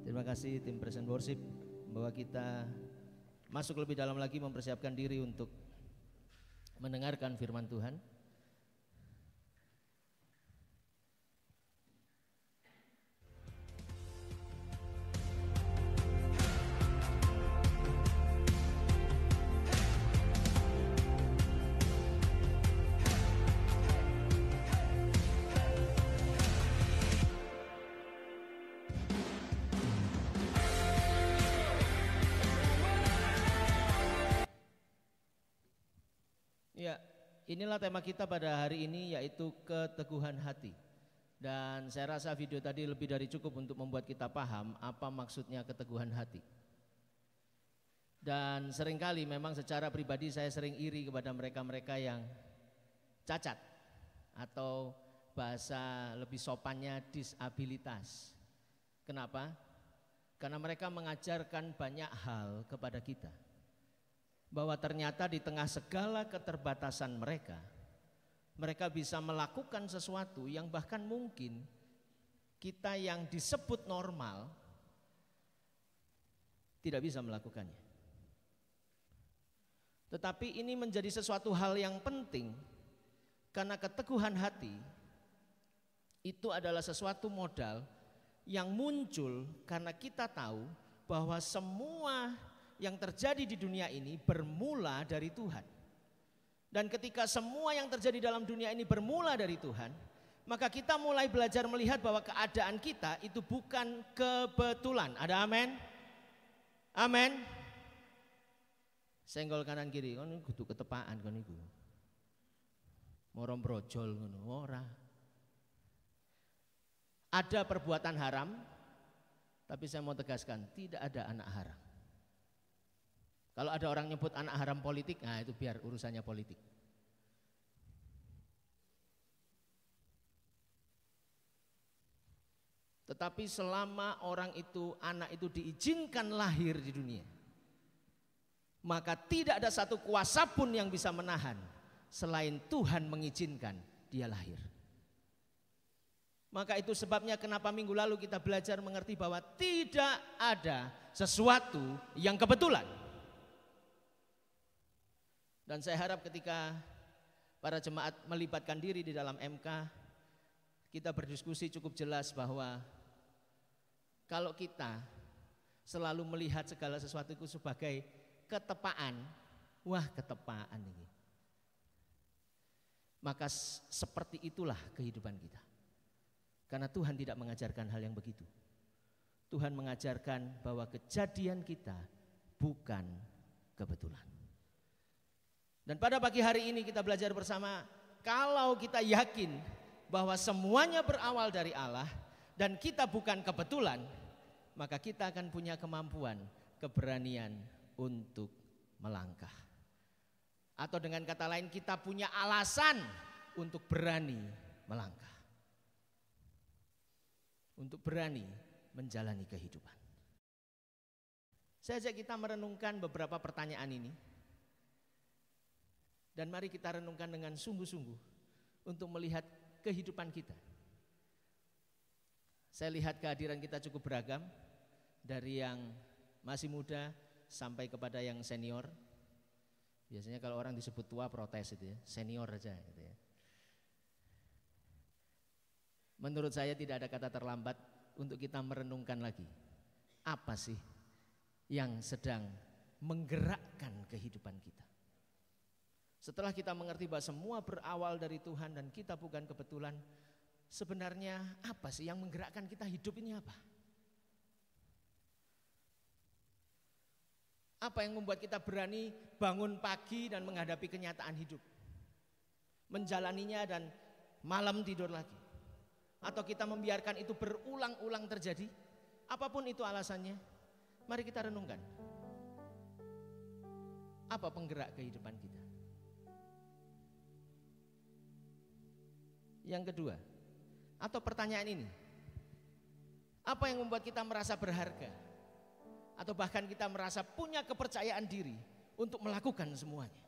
Terima kasih tim Present Worship bahwa kita masuk lebih dalam lagi mempersiapkan diri untuk mendengarkan firman Tuhan. Ya, inilah tema kita pada hari ini, yaitu keteguhan hati. Dan saya rasa video tadi lebih dari cukup untuk membuat kita paham apa maksudnya keteguhan hati. Dan seringkali memang secara pribadi saya sering iri kepada mereka-mereka yang cacat, atau bahasa lebih sopannya disabilitas. Kenapa? Karena mereka mengajarkan banyak hal kepada kita, bahwa ternyata di tengah segala keterbatasan mereka, mereka bisa melakukan sesuatu yang bahkan mungkin kita yang disebut normal tidak bisa melakukannya. Tetapi ini menjadi sesuatu hal yang penting, karena keteguhan hati itu adalah sesuatu modal yang muncul karena kita tahu bahwa semua yang terjadi di dunia ini bermula dari Tuhan. Dan ketika semua yang terjadi dalam dunia ini bermula dari Tuhan, maka kita mulai belajar melihat bahwa keadaan kita itu bukan kebetulan. Ada amin? Amin. Senggol kanan kiri, kon kudu ketepaan kon niku. Morom brojol ngono ora. Ada perbuatan haram, tapi saya mau tegaskan, tidak ada anak haram. Kalau ada orang nyebut anak haram politik, nah itu biar urusannya politik. Tetapi selama orang itu, anak itu diizinkan lahir di dunia, maka tidak ada satu kuasa pun yang bisa menahan selain Tuhan mengizinkan dia lahir. Maka itu sebabnya kenapa minggu lalu kita belajar mengerti bahwa tidak ada sesuatu yang kebetulan. Dan saya harap ketika para jemaat melibatkan diri di dalam MK, kita berdiskusi cukup jelas bahwa kalau kita selalu melihat segala sesuatu itu sebagai ketepaan, wah ketepaan ini, maka seperti itulah kehidupan kita. Karena Tuhan tidak mengajarkan hal yang begitu. Tuhan mengajarkan bahwa kejadian kita bukan kebetulan. Dan pada pagi hari ini kita belajar bersama, kalau kita yakin bahwa semuanya berawal dari Allah dan kita bukan kebetulan, maka kita akan punya kemampuan, keberanian untuk melangkah. Atau dengan kata lain, kita punya alasan untuk berani melangkah, untuk berani menjalani kehidupan. Saya ajak kita merenungkan beberapa pertanyaan ini. Dan mari kita renungkan dengan sungguh-sungguh untuk melihat kehidupan kita. Saya lihat kehadiran kita cukup beragam, dari yang masih muda sampai kepada yang senior. Biasanya kalau orang disebut tua protes itu ya, senior aja gitu ya. Menurut saya tidak ada kata terlambat untuk kita merenungkan lagi, apa sih yang sedang menggerakkan kehidupan kita. Setelah kita mengerti bahwa semua berawal dari Tuhan dan kita bukan kebetulan, sebenarnya apa sih yang menggerakkan kita hidup ini apa? Apa yang membuat kita berani bangun pagi dan menghadapi kenyataan hidup? Menjalaninya dan malam tidur lagi? Atau kita membiarkan itu berulang-ulang terjadi? Apapun itu alasannya, mari kita renungkan. Apa penggerak kehidupan kita? Yang kedua, atau pertanyaan ini, apa yang membuat kita merasa berharga? Atau bahkan kita merasa punya kepercayaan diri untuk melakukan semuanya?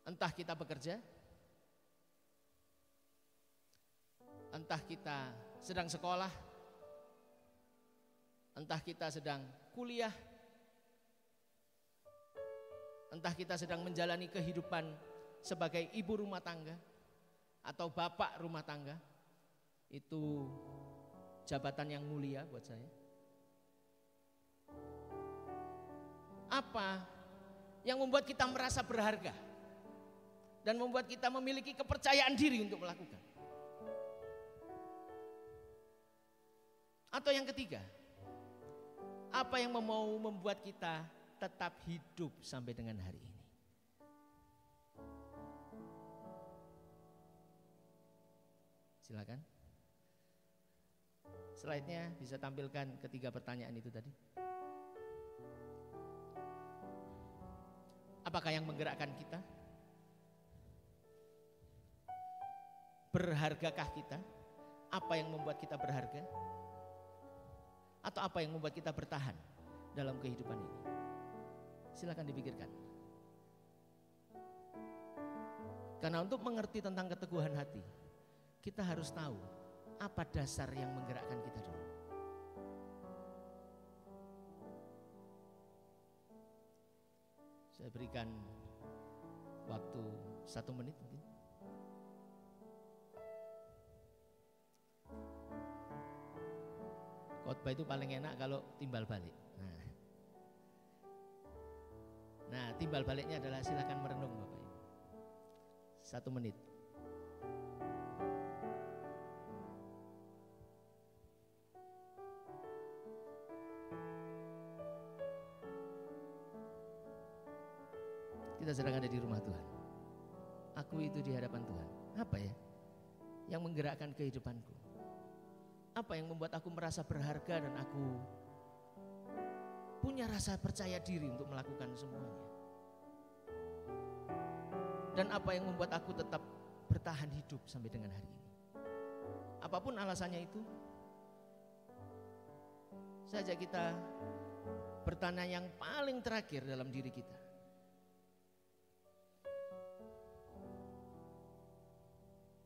Entah kita bekerja, entah kita sedang sekolah, entah kita sedang kuliah, entah kita sedang menjalani kehidupan sebagai ibu rumah tangga atau bapak rumah tangga, itu jabatan yang mulia buat saya. Apa yang membuat kita merasa berharga dan membuat kita memiliki kepercayaan diri untuk melakukan? Atau yang ketiga, apa yang mau membuat kita tetap hidup sampai dengan hari ini? Silakan. Slide-nya bisa tampilkan ketiga pertanyaan itu tadi. Apakah yang menggerakkan kita? Berhargakah kita? Apa yang membuat kita berharga? Atau apa yang membuat kita bertahan dalam kehidupan ini? Silakan dipikirkan. Karena untuk mengerti tentang keteguhan hati, kita harus tahu apa dasar yang menggerakkan kita dulu. Saya berikan waktu 1 menit mungkin. Khotbah itu paling enak kalau timbal balik. Nah, timbal baliknya adalah silakan merenung Bapak Ibu. 1 menit. Kita sedang ada di rumah Tuhan. Aku itu di hadapan Tuhan. Apa ya yang menggerakkan kehidupanku? Apa yang membuat aku merasa berharga dan aku punya rasa percaya diri untuk melakukan semuanya? Dan apa yang membuat aku tetap bertahan hidup sampai dengan hari ini? Apapun alasannya itu, saja kita bertanya yang paling terakhir dalam diri kita.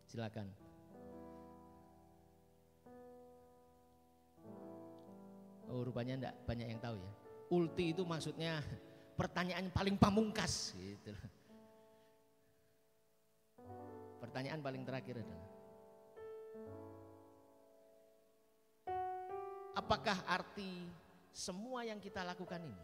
Silakan. Oh, rupanya enggak banyak yang tahu ya. Ulti itu maksudnya pertanyaan paling pamungkas gitu. Pertanyaan paling terakhir adalah, apakah arti semua yang kita lakukan ini,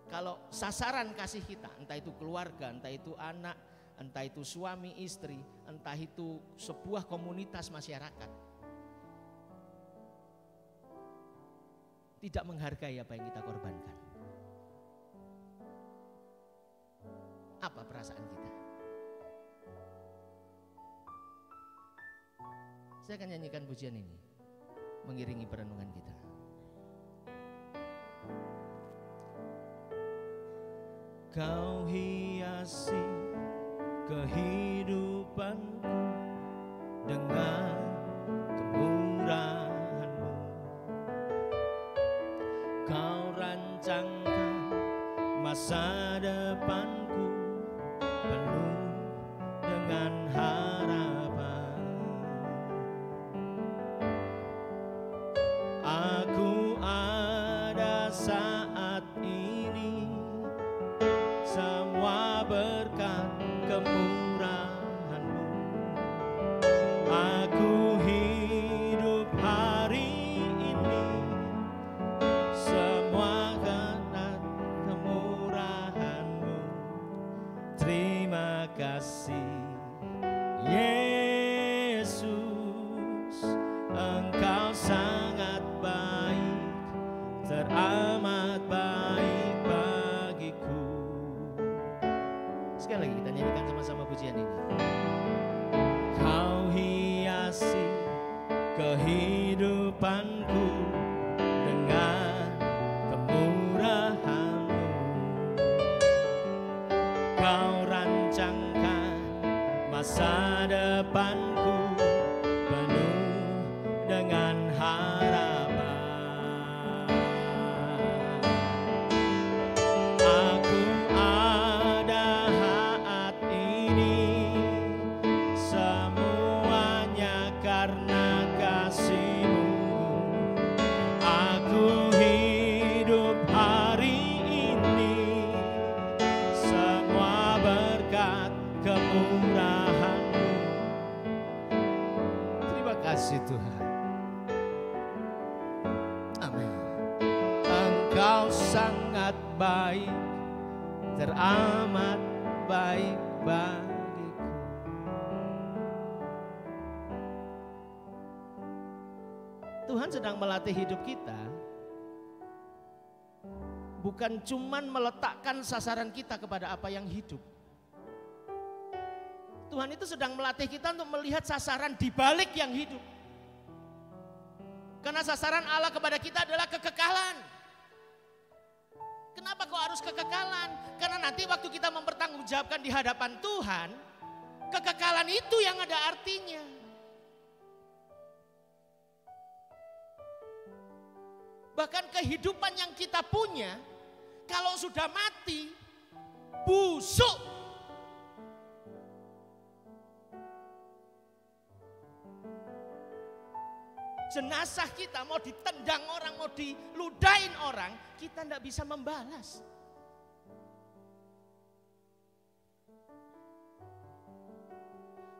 kalau sasaran kasih kita, entah itu keluarga, entah itu anak, entah itu suami istri, entah itu sebuah komunitas masyarakat, tidak menghargai apa yang kita korbankan, apa perasaan kita? Saya akan nyanyikan pujian ini mengiringi perenungan kita. Kau hiasi kehidupanku dengan kemurahan-Mu. Kau rancangkan masa depanku penuh dengan harapan. Aku ada saat ini semua berkat kemurahan-Mu. Aku hidup hari ini semua karena kemurahan-Mu. Terima kasih Yesus, Engkau sangat baik, teramat baik bagiku. Sekali lagi kita nyanyikan sama-sama pujian ini. Kau hiasi kehidupanku dengan kemurahan-Mu. Kau rancangkan masa depanku penuh dengan harapan. Aku ada saat ini semuanya karena kasih kasih Tuhan. Amin. Engkau sangat baik, teramat baik bagiku. Tuhan sedang melatih hidup kita, bukan cuman meletakkan sasaran kita kepada apa yang hidup. Tuhan itu sedang melatih kita untuk melihat sasaran di balik yang hidup. Karena sasaran Allah kepada kita adalah kekekalan. Kenapa kok harus kekekalan? Karena nanti waktu kita mempertanggungjawabkan di hadapan Tuhan, kekekalan itu yang ada artinya. Bahkan kehidupan yang kita punya, kalau sudah mati, busuk. Jenazah kita mau ditendang orang, mau diludahin orang, kita tidak bisa membalas.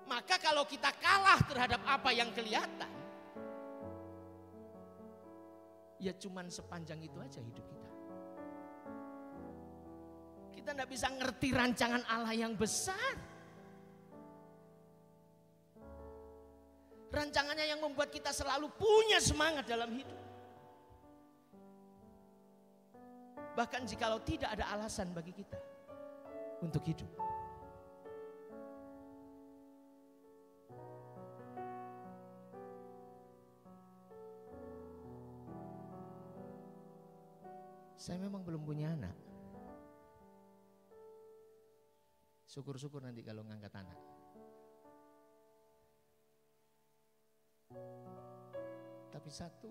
Maka kalau kita kalah terhadap apa yang kelihatan, ya cuman sepanjang itu aja hidup kita. Kita tidak bisa ngerti rancangan Allah yang besar. Rancangannya yang membuat kita selalu punya semangat dalam hidup. Bahkan jikalau tidak ada alasan bagi kita untuk hidup. Saya memang belum punya anak. Syukur-syukur nanti kalau ngangkat anak. Tapi satu,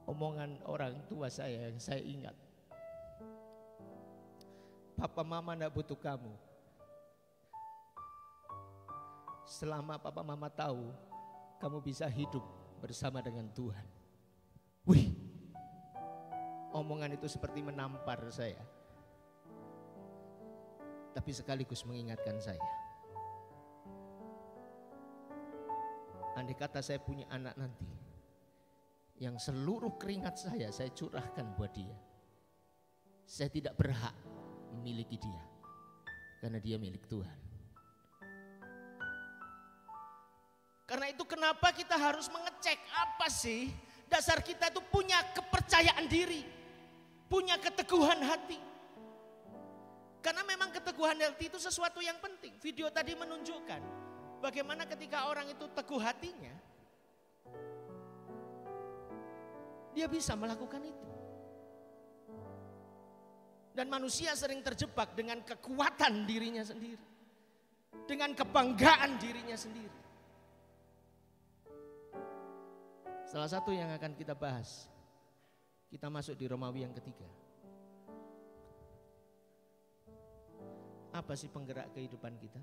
omongan orang tua saya yang saya ingat. Papa mama enggak butuh kamu. Selama papa mama tahu kamu bisa hidup bersama dengan Tuhan. Wih, omongan itu seperti menampar saya. Tapi sekaligus mengingatkan saya. Andai kata saya punya anak nanti, yang seluruh keringat saya curahkan buat dia, saya tidak berhak memiliki dia, karena dia milik Tuhan. Karena itu kenapa kita harus mengecek apa sih dasar kita itu punya kepercayaan diri, punya keteguhan hati. Karena memang keteguhan hati itu sesuatu yang penting. Video tadi menunjukkan bagaimana ketika orang itu teguh hatinya, dia bisa melakukan itu. Dan manusia sering terjebak dengan kekuatan dirinya sendiri, dengan kebanggaan dirinya sendiri. Salah satu yang akan kita bahas, kita masuk di Romawi yang ketiga. Apa sih penggerak kehidupan kita?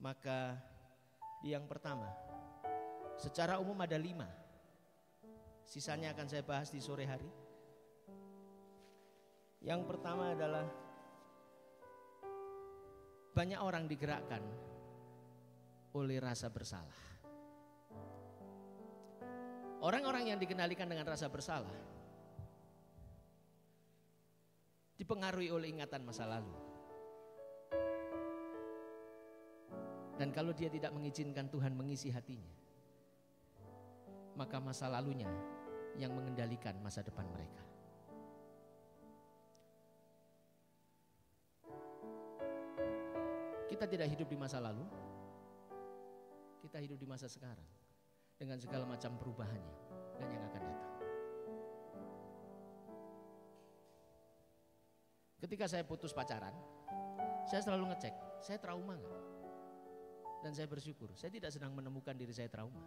Maka yang pertama, secara umum ada 5. Sisanya akan saya bahas di sore hari. Yang pertama adalah banyak orang digerakkan oleh rasa bersalah. Orang-orang yang dikendalikan dengan rasa bersalah dipengaruhi oleh ingatan masa lalu. Dan kalau dia tidak mengizinkan Tuhan mengisi hatinya, maka masa lalunya yang mengendalikan masa depan mereka. Kita tidak hidup di masa lalu, kita hidup di masa sekarang dengan segala macam perubahannya dan yang akan datang. Ketika saya putus pacaran, saya selalu ngecek, saya trauma gak? Dan saya bersyukur, saya tidak sedang menemukan diri saya trauma.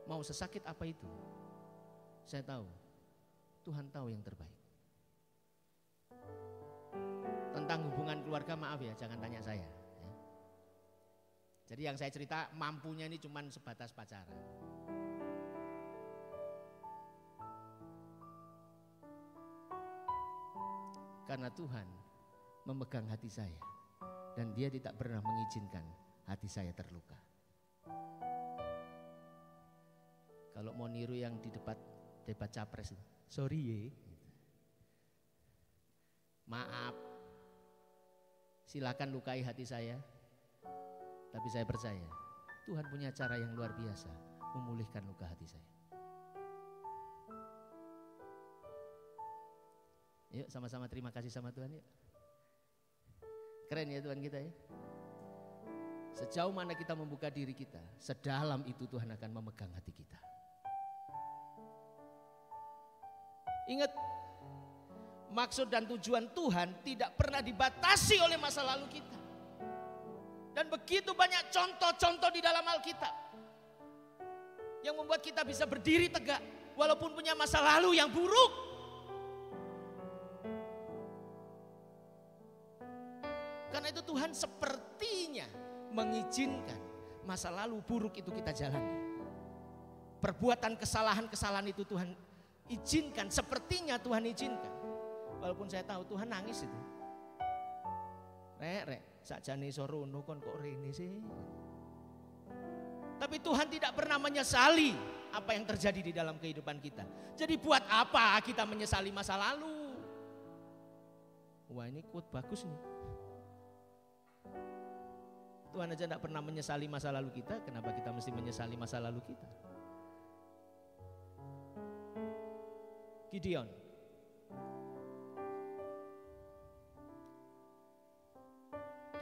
Mau sesakit apa itu, saya tahu Tuhan tahu yang terbaik. Tentang hubungan keluarga, maaf ya, jangan tanya saya ya. Jadi yang saya cerita mampunya ini cuma sebatas pacaran. Karena Tuhan memegang hati saya. Dan dia tidak pernah mengizinkan hati saya terluka. Kalau mau niru yang di debat capres, sorry ye. Maaf, silakan lukai hati saya. Tapi saya percaya Tuhan punya cara yang luar biasa memulihkan luka hati saya. Yuk sama-sama terima kasih sama Tuhan yuk. Keren ya Tuhan kita ya. Sejauh mana kita membuka diri kita, sedalam itu Tuhan akan memegang hati kita. Ingat, maksud dan tujuan Tuhan tidak pernah dibatasi oleh masa lalu kita. Dan begitu banyak contoh-contoh di dalam Alkitab yang membuat kita bisa berdiri tegak walaupun punya masa lalu yang buruk. Karena itu Tuhan sepertinya mengizinkan masa lalu buruk itu kita jalani. Perbuatan kesalahan-kesalahan itu Tuhan izinkan, sepertinya Tuhan izinkan. Walaupun saya tahu Tuhan nangis itu. Rek, sakjane iso rono kon kok rene sih. Tapi Tuhan tidak pernah menyesali apa yang terjadi di dalam kehidupan kita. Jadi buat apa kita menyesali masa lalu? Wah, ini quote bagus nih. Tuhan aja tidak pernah menyesali masa lalu kita, kenapa kita mesti menyesali masa lalu kita? Gideon.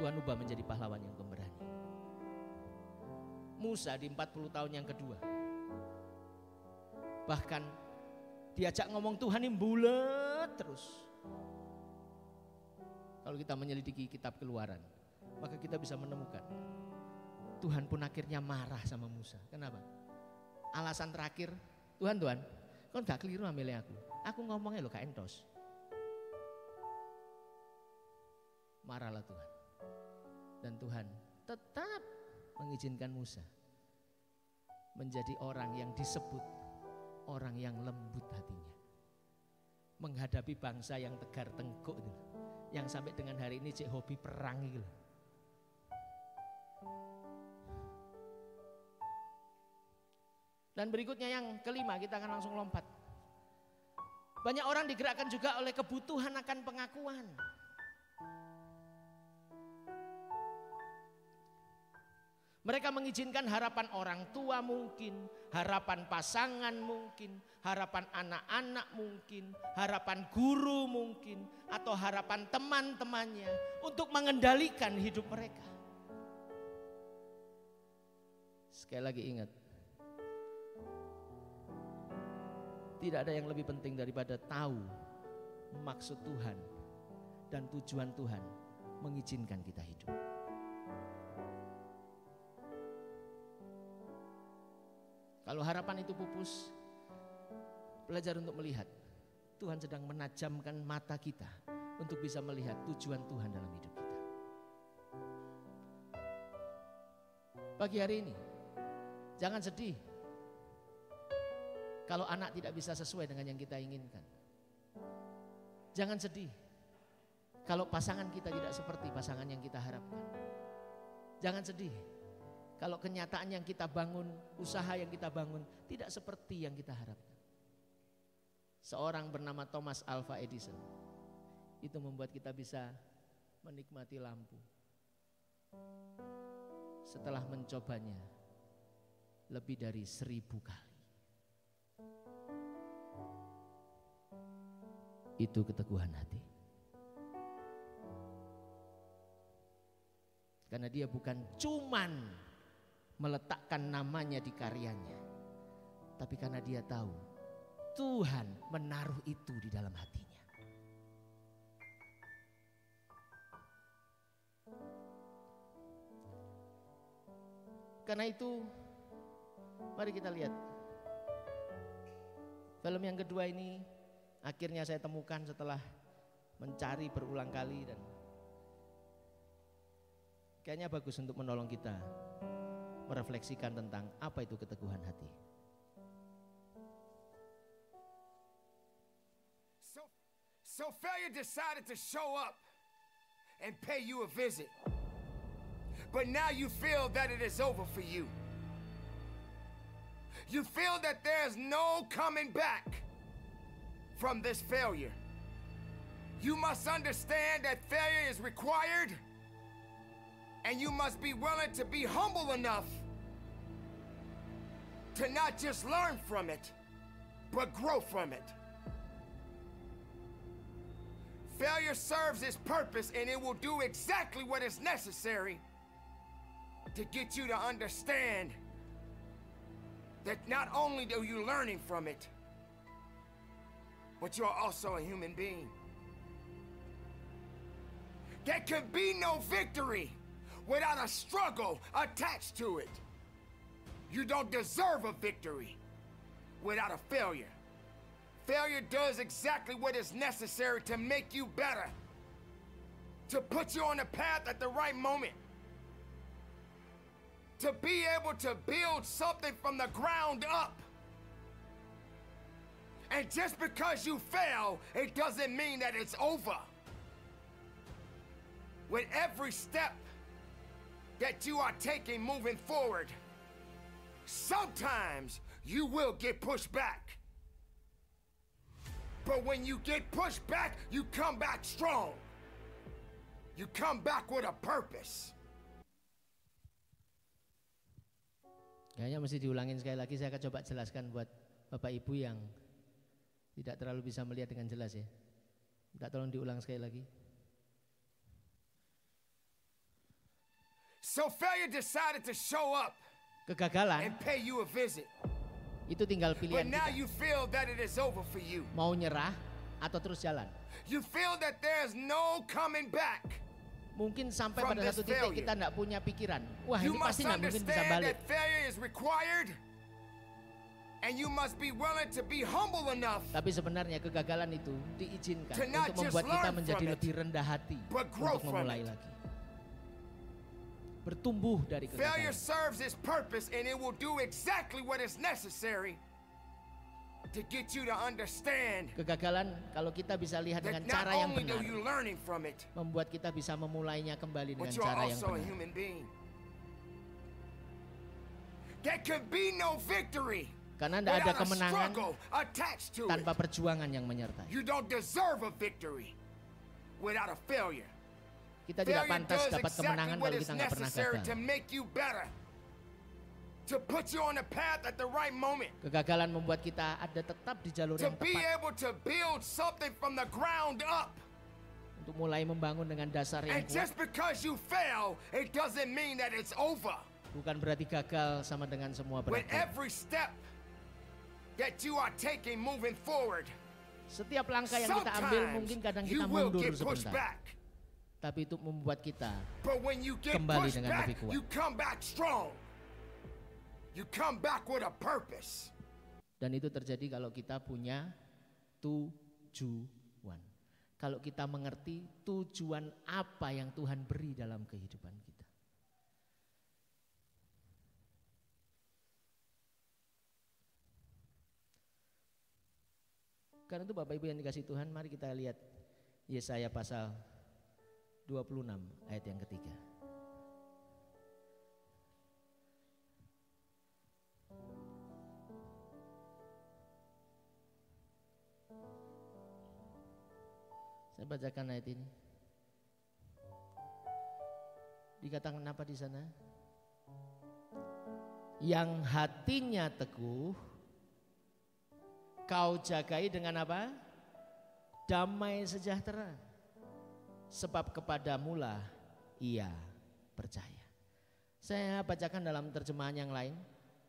Tuhan ubah menjadi pahlawan yang pemberani. Musa di 40 tahun yang kedua. Bahkan diajak ngomong Tuhan ini bulet terus. Kalau kita menyelidiki kitab Keluaran, maka kita bisa menemukan Tuhan pun akhirnya marah sama Musa. Kenapa? Alasan terakhir, Tuhan, kau gak keliru ambilnya aku. Aku ngomongnya lo gak entos. Marahlah Tuhan. Dan Tuhan tetap mengizinkan Musa menjadi orang yang disebut orang yang lembut hatinya. Menghadapi bangsa yang tegar tengkuk itu. Yang sampai dengan hari ini cek hobi perang itu. Dan berikutnya yang kelima, kita akan langsung lompat. Banyak orang digerakkan juga oleh kebutuhan akan pengakuan. Mereka mengizinkan harapan orang tua mungkin, harapan pasangan mungkin, harapan anak-anak mungkin, harapan guru mungkin, atau harapan teman-temannya untuk mengendalikan hidup mereka. Sekali lagi ingat, tidak ada yang lebih penting daripada tahu maksud Tuhan dan tujuan Tuhan mengizinkan kita hidup. Kalau harapan itu pupus, belajar untuk melihat. Tuhan sedang menajamkan mata kita untuk bisa melihat tujuan Tuhan dalam hidup kita. Pagi hari ini, jangan sedih kalau anak tidak bisa sesuai dengan yang kita inginkan. Jangan sedih kalau pasangan kita tidak seperti pasangan yang kita harapkan. Jangan sedih kalau kenyataan yang kita bangun, usaha yang kita bangun tidak seperti yang kita harapkan. Seorang bernama Thomas Alva Edison itu membuat kita bisa menikmati lampu. Setelah mencobanya lebih dari 1000 kali. Itu keteguhan hati. Karena dia bukan cuman meletakkan namanya di karyanya, tapi karena dia tahu Tuhan menaruh itu di dalam hatinya. Karena itu mari kita lihat film yang kedua ini. Akhirnya saya temukan setelah mencari berulang kali, dan kayaknya bagus untuk menolong kita merefleksikan tentang apa itu keteguhan hati. So failure decided to show up and pay you a visit. But now you feel that it is over for you. You feel that there's no coming back from this failure. You must understand that failure is required, and you must be willing to be humble enough to not just learn from it, but grow from it. Failure serves its purpose, and it will do exactly what is necessary to get you to understand that not only are you learning from it, but you're also a human being. There can be no victory without a struggle attached to it. You don't deserve a victory without a failure. Failure does exactly what is necessary to make you better, to put you on the path at the right moment, to be able to build something from the ground up. And just because you fail, it doesn't mean that it's over. With every step that you are taking moving forward, sometimes you will get pushed back. But when you get pushed back, you come back strong. You come back with a purpose. Kayaknya mesti diulangin sekali lagi. Saya akan coba jelaskan buat Bapak Ibu yang tidak terlalu bisa melihat dengan jelas ya. Minta tolong diulang sekali lagi. So failure decided to show up Kegagalan and pay you a visit. itu tinggal But pilihan now kita. you feel that it is over for you. Mau nyerah atau terus jalan. You feel that there's no coming back. Mungkin sampai From pada this satu titik failure. kita tidak punya pikiran. Wah You ini must pasti nggak mungkin bisa understand balik. that failure is required, and you must be willing to be humble enough Tapi sebenarnya kegagalan itu diizinkan To not untuk membuat just kita learn menjadi from it, lebih rendah hati but grow untuk from memulai it. lagi. Bertumbuh dari Failure kegagalan. serves its purpose, and it will do exactly what is necessary to get you to understand Kegagalan kalau kita bisa lihat that dengan not cara yang only benar, are you learning from it, membuat kita bisa memulainya kembali dengan but you're cara yang also a benar. human being. There can be no victory Karena tidak ada without a kemenangan struggle attached to it. tanpa perjuangan yang menyertai. You don't deserve a victory without a failure. Kita tidak Failure pantas does dapat exactly kemenangan what kalau is kita nggak pernah necessary to gagal. make you better, to put you on the path at the right moment, Kegagalan membuat kita ada tetap di jalur to yang be tepat able to build something from the ground up. untuk mulai membangun dengan dasar yang And kuat. just because you fail, it doesn't mean that it's over. Bukan berarti gagal sama dengan semua With berakhir. every step that you are taking moving forward, Setiap langkah yang kita ambil sometimes mungkin kadang you kita will mundur get pushed sebentar. back. Tapi itu membuat kita But when you get Kembali pushed dengan back, lebih kuat. you come back strong. You come back with a purpose. dan itu terjadi kalau kita punya tujuan. Kalau kita mengerti tujuan apa yang Tuhan beri dalam kehidupan kita. Karena itu Bapak Ibu yang dikasih Tuhan, mari kita lihat Yesaya pasal 26 ayat yang ketiga. Saya bacakan ayat ini. Dikatakan apa di sana? Yang hatinya teguh, kau jagai dengan apa? Damai sejahtera. Sebab kepadamulah ia percaya. Saya bacakan dalam terjemahan yang lain,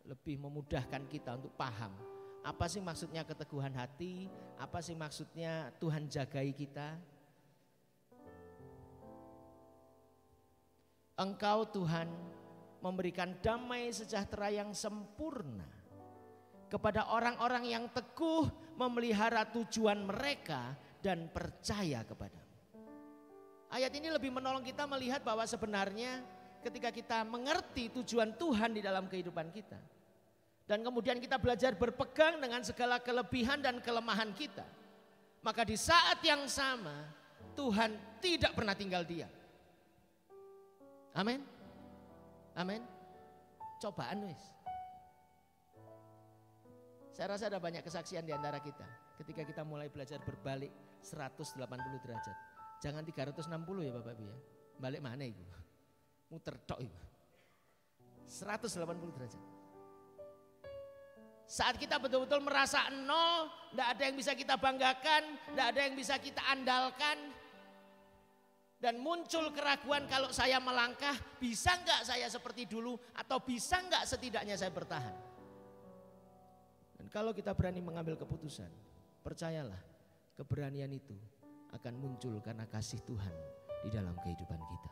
lebih memudahkan kita untuk paham. Apa sih maksudnya keteguhan hati? Apa sih maksudnya Tuhan jagai kita? Engkau Tuhan memberikan damai sejahtera yang sempurna kepada orang-orang yang teguh memelihara tujuan mereka dan percaya kepadamu. Ayat ini lebih menolong kita melihat bahwa sebenarnya ketika kita mengerti tujuan Tuhan di dalam kehidupan kita, dan kemudian kita belajar berpegang dengan segala kelebihan dan kelemahan kita, maka di saat yang sama Tuhan tidak pernah tinggal diam. Amin. Amin. Cobaan wis. Saya rasa ada banyak kesaksian di antara kita. Ketika kita mulai belajar berbalik 180 derajat. Jangan 360 ya Bapak Ibu ya. Balik mana itu? Muter tok itu. 180 derajat. Saat kita betul-betul merasa nol, tidak ada yang bisa kita banggakan, tidak ada yang bisa kita andalkan. Dan muncul keraguan kalau saya melangkah, bisa enggak saya seperti dulu atau bisa enggak setidaknya saya bertahan. Dan kalau kita berani mengambil keputusan, percayalah keberanian itu akan muncul karena kasih Tuhan di dalam kehidupan kita.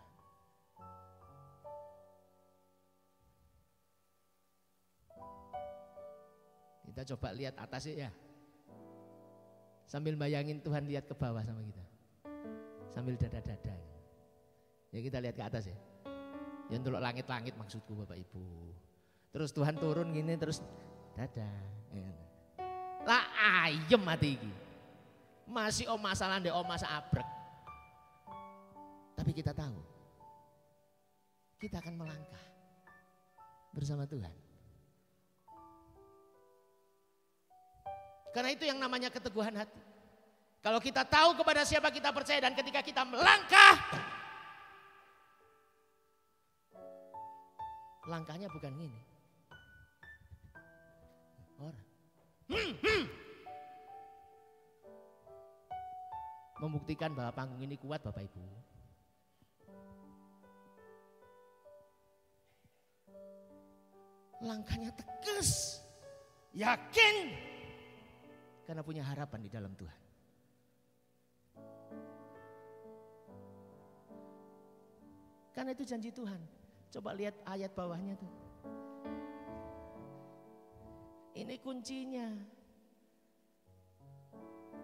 Kita coba lihat atasnya ya. Sambil bayangin Tuhan lihat ke bawah sama kita. Sambil dada-dada. Ya kita lihat ke atas ya. Yang ndelok langit-langit maksudku Bapak Ibu. Terus Tuhan turun gini terus dada. Lah ayem hati iki. Masih masalah ndek omah sabrek. Tapi kita tahu kita akan melangkah bersama Tuhan. Karena itu yang namanya keteguhan hati. Kalau kita tahu kepada siapa kita percaya dan ketika kita melangkah, langkahnya bukan gini. Orang. Membuktikan bahwa panggung ini kuat Bapak Ibu. Langkahnya tegas, yakin, karena punya harapan di dalam Tuhan. Karena itu janji Tuhan. Coba lihat ayat bawahnya tuh. Ini kuncinya.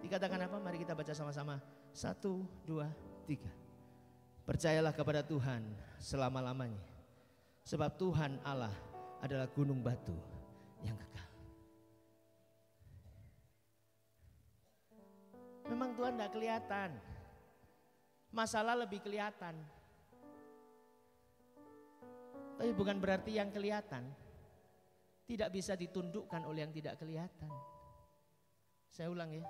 Dikatakan apa? Mari kita baca sama-sama. 1, 2, 3. Percayalah kepada Tuhan selama-lamanya. Sebab Tuhan Allah adalah gunung batu yang kekal. Memang Tuhan tidak kelihatan. Masalah lebih kelihatan. Tapi bukan berarti yang kelihatan tidak bisa ditundukkan oleh yang tidak kelihatan. Saya ulang ya.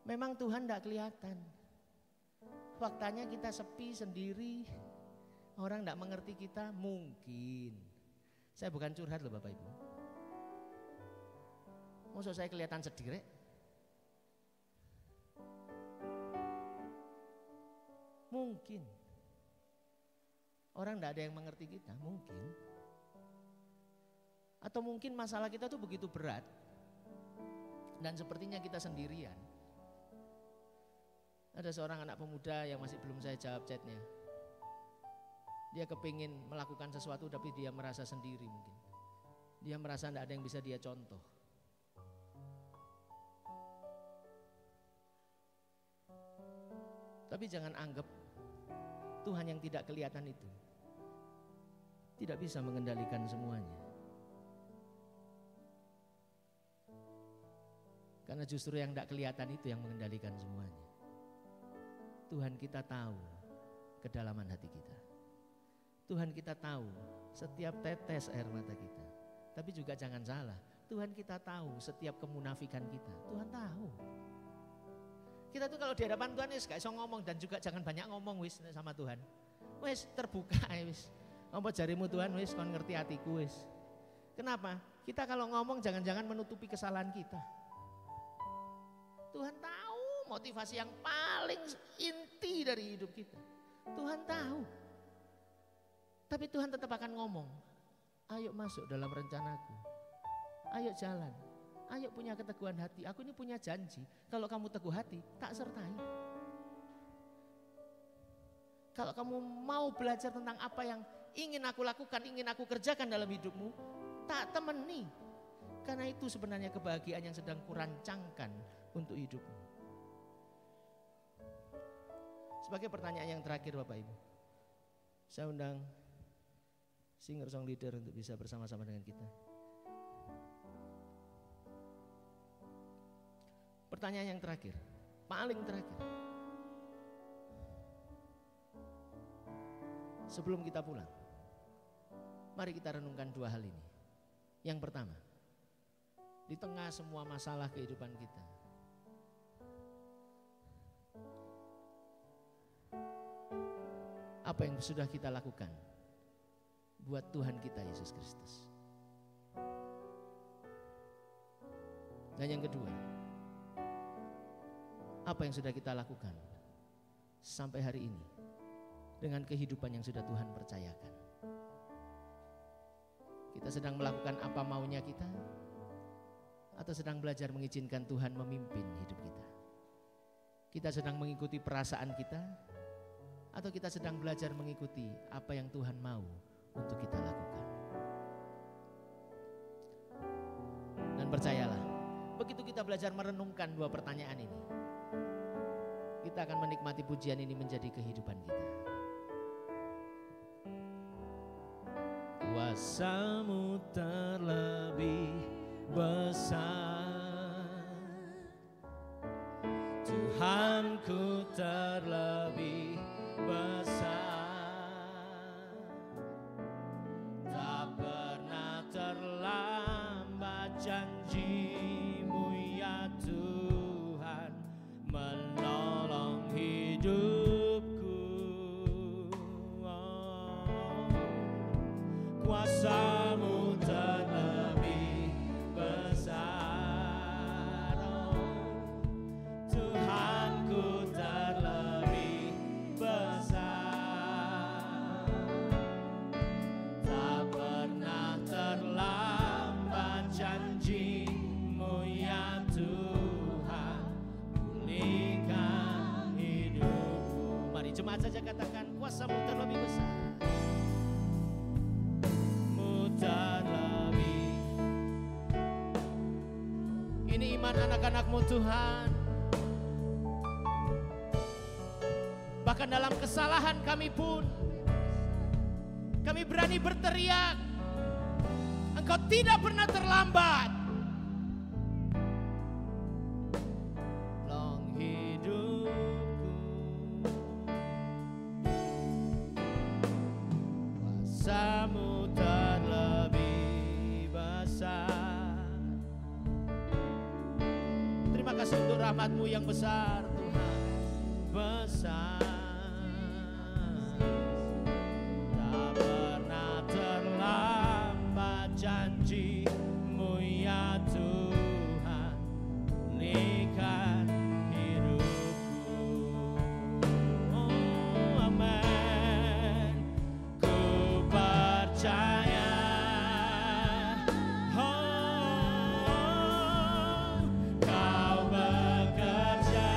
Memang Tuhan tidak kelihatan. Faktanya kita sepi sendiri. Orang tidak mengerti kita mungkin. Saya bukan curhat loh Bapak Ibu. Maksud saya kelihatan sedih rek? Mungkin. Orang tidak ada yang mengerti kita, mungkin. Atau mungkin masalah kita tuh begitu berat. Dan sepertinya kita sendirian. Ada seorang anak pemuda yang masih belum saya jawab chatnya. Dia kepingin melakukan sesuatu tapi dia merasa sendiri mungkin. Dia merasa tidak ada yang bisa dia contoh. Tapi jangan anggap Tuhan yang tidak kelihatan itu tidak bisa mengendalikan semuanya. Karena justru yang tidak kelihatan itu yang mengendalikan semuanya. Tuhan kita tahu kedalaman hati kita. Tuhan kita tahu setiap tetes air mata kita. Tapi juga jangan salah, Tuhan kita tahu setiap kemunafikan kita. Tuhan tahu. Kita tuh kalau di hadapan Tuhan wis gak iso ngomong dan juga jangan banyak ngomong wis sama Tuhan. Wis terbuka wis. Apa jarimu Tuhan wis kon ngerti hatiku wis. Kenapa? Kita kalau ngomong jangan-jangan menutupi kesalahan kita. Tuhan tahu motivasi yang paling inti dari hidup kita. Tuhan tahu. Tapi Tuhan tetap akan ngomong. Ayo masuk dalam rencanaku. Ayo jalan. Ayo punya keteguhan hati. Aku ini punya janji. Kalau kamu teguh hati, tak sertai. Kalau kamu mau belajar tentang apa yang ingin aku lakukan, ingin aku kerjakan dalam hidupmu, tak temani. Karena itu sebenarnya kebahagiaan yang sedang kurancangkan untuk hidupmu. Sebagai pertanyaan yang terakhir Bapak Ibu, saya undang singer song leader untuk bisa bersama-sama dengan kita. Pertanyaan yang terakhir, paling terakhir. Sebelum kita pulang, mari kita renungkan dua hal ini. Yang pertama, di tengah semua masalah kehidupan kita, apa yang sudah kita lakukan buat Tuhan kita Yesus Kristus? Dan yang kedua, apa yang sudah kita lakukan sampai hari ini dengan kehidupan yang sudah Tuhan percayakan? Kita sedang melakukan apa maunya kita, atau sedang belajar mengizinkan Tuhan memimpin hidup kita? Kita sedang mengikuti perasaan kita, atau kita sedang belajar mengikuti apa yang Tuhan mau untuk kita lakukan? Dan percayalah, begitu kita belajar merenungkan dua pertanyaan ini, kita akan menikmati pujian ini menjadi kehidupan kita. Kuasa-Mu terlebih besar, Tuhanku terlebih besar, tak pernah terlambat janji-Mu ya Tuhan, menolong hidupku. Kuasa-Mu terlebih besar, Tuhanku terlebih besar, tak pernah terlambat janji-Mu ya Tuhan, pulihkan hidupku. Mari jemaat saja katakan, kuasa-Mu terlebih besar, terlebih. Ini iman anak-anak-Mu Tuhan. Bahkan dalam kesalahan kami pun, kami berani berteriak, Engkau tidak pernah terlambat. Long hidupku, kuasa-Mu kasih untuk rahmat-Mu yang besar Tuhan, besar, tak pernah terlambat janji-Mu ya Tuhan, pulihkan hidupku. Oh, amin, ku percaya. Kau bekerja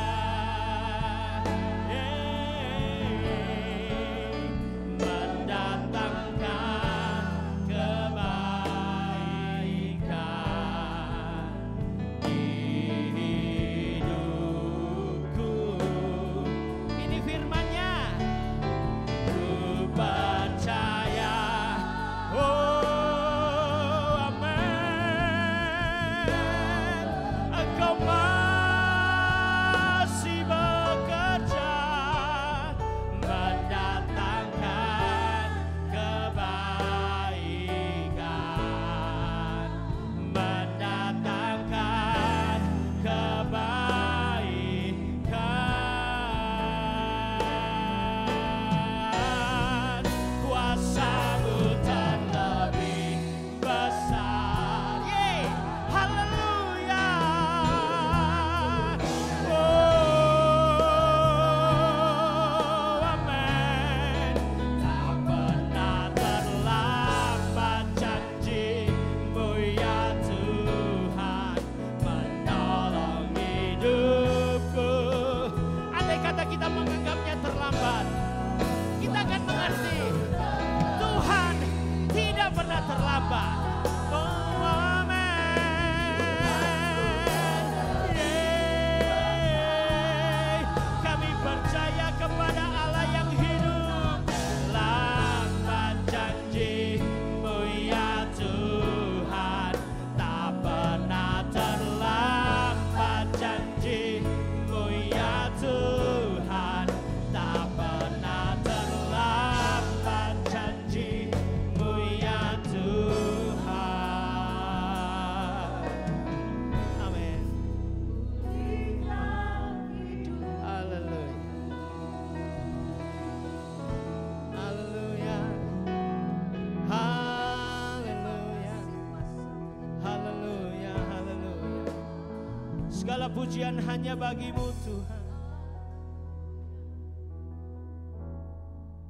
Segala pujian hanya bagi-Mu Tuhan.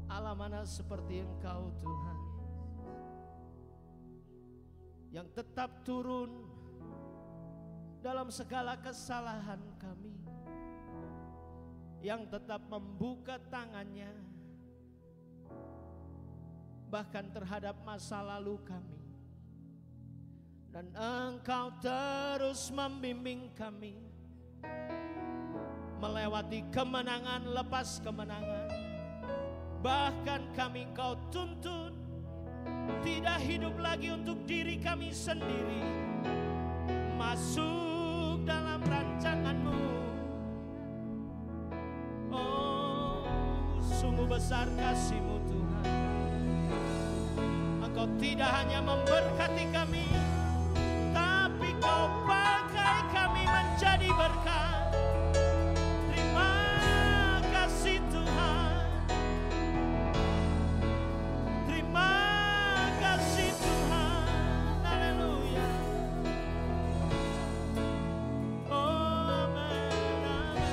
Allah mana seperti Engkau Tuhan, yang tetap turun dalam segala kesalahan kami, yang tetap membuka tangannya bahkan terhadap masa lalu kami. Dan Engkau terus membimbing kami melewati kemenangan lepas kemenangan. Bahkan kami Kau tuntun tidak hidup lagi untuk diri kami sendiri, masuk dalam rancangan-Mu. Oh, sungguh besar kasih-Mu Tuhan. Engkau tidak hanya memberkati kami, tapi Kau pakai kami menjadi berkat. Terima kasih Tuhan. Terima kasih Tuhan. Haleluya. Oh, amin, amin.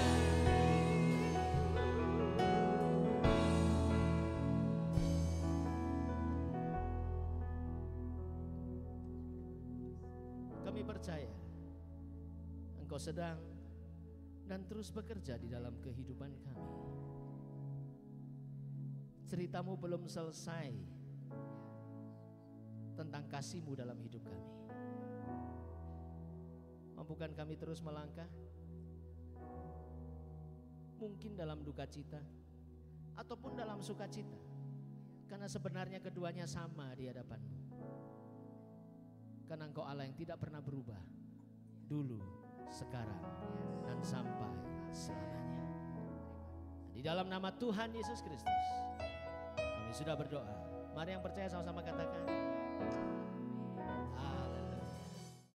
Kami percaya Engkau sedang dan terus bekerja di dalam kehidupan kami. Cerita-Mu belum selesai tentang kasih-Mu dalam hidup kami. Mampukan kami terus melangkah, mungkin dalam duka cita ataupun dalam sukacita, karena sebenarnya keduanya sama di hadapan-Mu. Karena Engkau Allah yang tidak pernah berubah, dulu, sekarang, dan sampai selamanya. Di dalam nama Tuhan Yesus Kristus kami sudah berdoa. Mari yang percaya sama-sama katakan